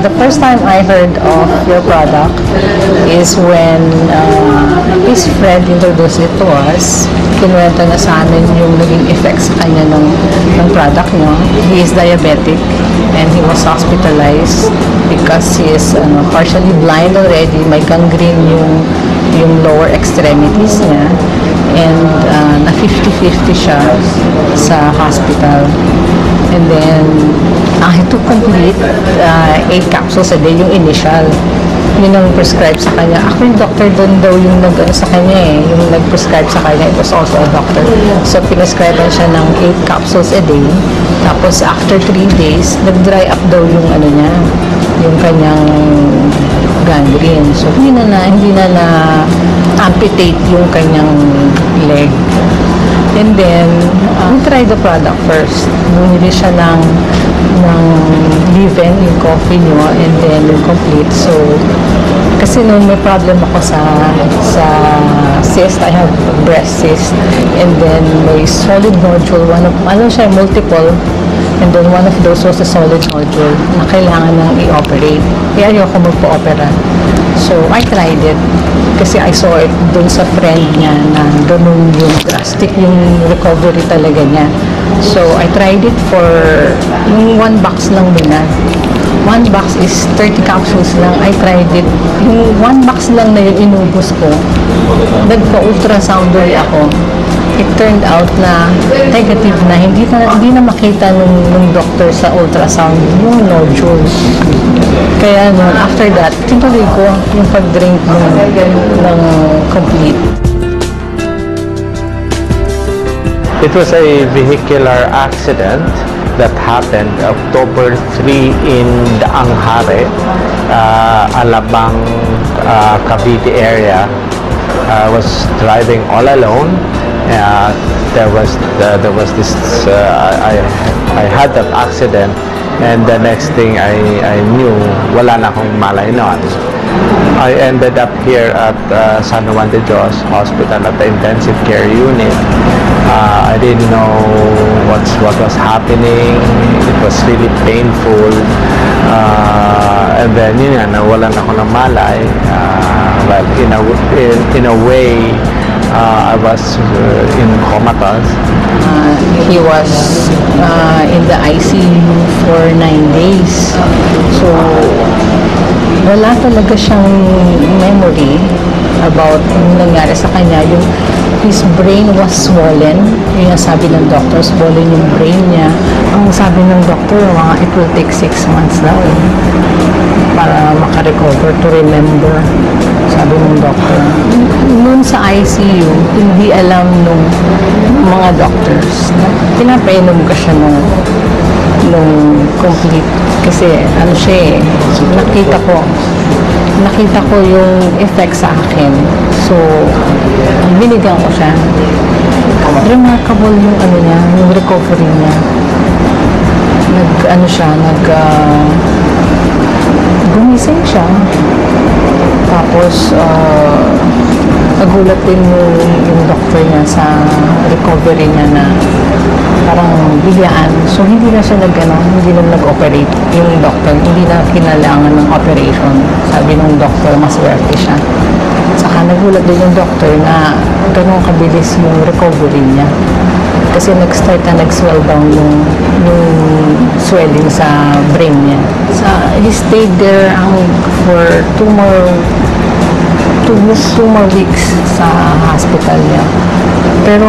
the first time I heard of your product is when his friend introduced it to us. Kinuwento na sa amin yung naging effects sa kanya ng product nyo. He is diabetic and he was hospitalized because he is partially blind already. May gangrene yung lower extremities niya. And na 50-50 siya sa hospital. And then, he took complete 8 capsules a day, yung initial. Yun ang prescribe sa kanya. Ako yung doctor doon daw yung sa kanya yung nag-prescribe sa kanya. It was also a doctor. So, pinescribean siya ng 8 capsules a day. Tapos, after 3 days, nag-dry up daw yung niya, yung kanyang gangrene. So, hindi na amputate yung kanyang leg. And then, we tried the product first. Bumili siya ng leave-in, yung coffee nyo, and then yung complete. So, kasi nung may problem ako sa cyst, I have breast cyst, and then may solid nodule, multiple, and then one of those was a solid nodule na kailangan nang i-operate. Kaya ayoko magpo-opera. So, I tried it. Kasi I saw it dun sa friend niya na ganun yung drastic yung recovery talaga niya. So, I tried it for yung 1 box lang muna. 1 box is 30 capsules lang. I tried it. Yung 1 box lang na yun inubos ko. Nagpa-ultrasound ulit ako. It turned out na negative na. Hindi na makita nung doctor sa ultrasound yung nodules. Kaya noon, after that, tinuloy ko yung pag-drink ng complete. It was a vehicular accident that happened October 3 in Daanghare, Alabang, Cavite area. I was driving all alone. There was this. I had that accident, and the next thing I knew, wala na akong malay noon. I ended up here at San Juan de Dios Hospital at the intensive care unit. I didn't know what was happening. It was really painful. And then yun nga, nawalan ako ng malay. But in a way, I was in comatose. He was in the ICU for 9 days. So, wala talaga siyang memory about yung nangyari sa kanya. His brain was swollen. Yung sabi ng doctor, swollen yung brain niya. Ang sabi ng doctor, it will take 6 months daw para makarecover, to remember. Sabi ng doctor. Noon sa ICU, hindi alam nung mga doctors na pinapainom ka siya nung complete. Kasi siya nakita ko yung effect sa akin. So, binigyan ko siya. Remarkable yung niya, yung recovery niya. Gumising siya. Tapos, nagulat din yung doctor niya sa recovery niya na parang biglaan. So, hindi na siya hindi na nag-operate yung doctor. Hindi na kinailangan ng operation. Sabi ng doctor, maswerte siya. Saka nagulat din yung doctor na ganun kabilis yung recovery niya. Kasi nag-swell down yung swelling sa brain niya. He stayed there for 2 more weeks sa hospital niya. Pero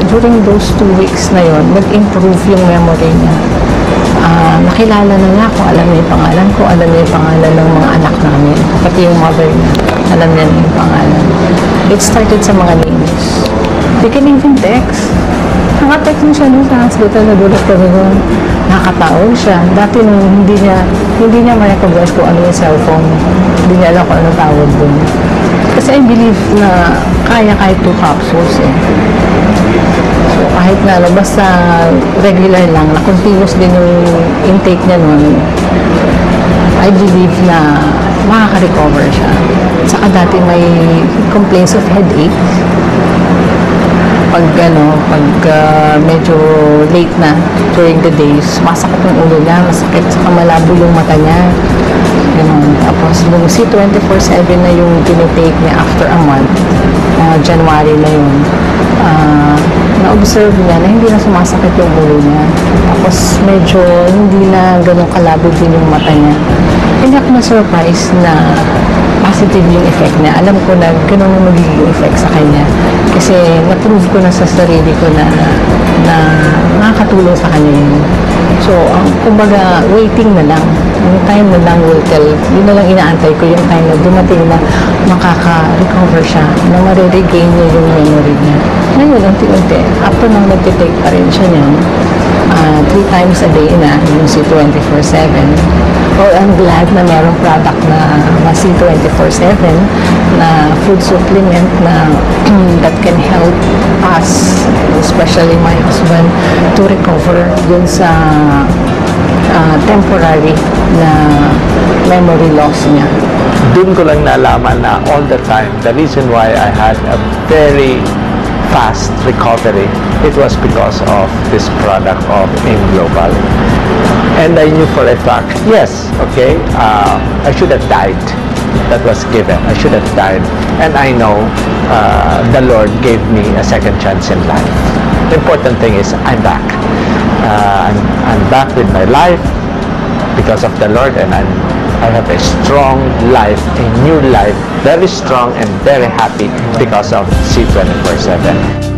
during those 2 weeks na yon, nag-improve yung memory niya. Nakilala na niya ako, alam niya yung pangalan ko, alam niya yung pangalan ng mga anak namin, pati yung mother niya, alam niya yung pangalan. It started sa mga names. They can even text. Nakatext mo siya sa hospital, nagulat kami nun. Nakakatawag siya. Dati nung hindi niya ma-recognize kung ano yung cellphone. Hindi niya alam kung ano tawag dun. Kasi I believe na kaya kahit 2 capsules So, kahit na basta regular lang, na continuous din yung intake niya nun, I believe na makaka-recover siya. Saka dati may complaints of headache. Pag medyo late na during the days, masakit yung ulo niya, masakit, saka malabo yung mata niya. Ganun. Tapos, nung C24/7 na yung tinitake niya after a month, January na yun, na-observe niya na hindi na sumasakit yung ulo niya. Tapos, medyo hindi na ganun kalabo din yung mata niya. Hindi ako na-surprise na positive yung effect niya. Alam ko na ganun yung magiging effect sa kanya. Kasi na-prove ko na sa sarili ko na nakakatulong sa kanya yun. So, kumbaga, waiting na lang. Yung time na lang will tell. Yun na lang inaantay ko yung time na dumating na makaka-recover siya, na mariregain niya yung memory niya. Ngayon, unti-unti, after nang nagtitake pa rin siya niyan, 3 times a day na, yung C24/7. Well, I'm glad na merong product na C24/7 na food supplement na that can help us, especially my husband, to recover dun sa temporary na memory loss niya. Doon ko lang nalaman na all the time, the reason why I had a very fast recovery, it was because of this product of AIM Global. And I knew for a fact, yes, okay, I should have died. That was given. I should have died. And I know the Lord gave me a second chance in life. The important thing is I'm back. I'm back with my life because of the Lord, and I have a strong life, a new life, very strong and very happy because of C24/7.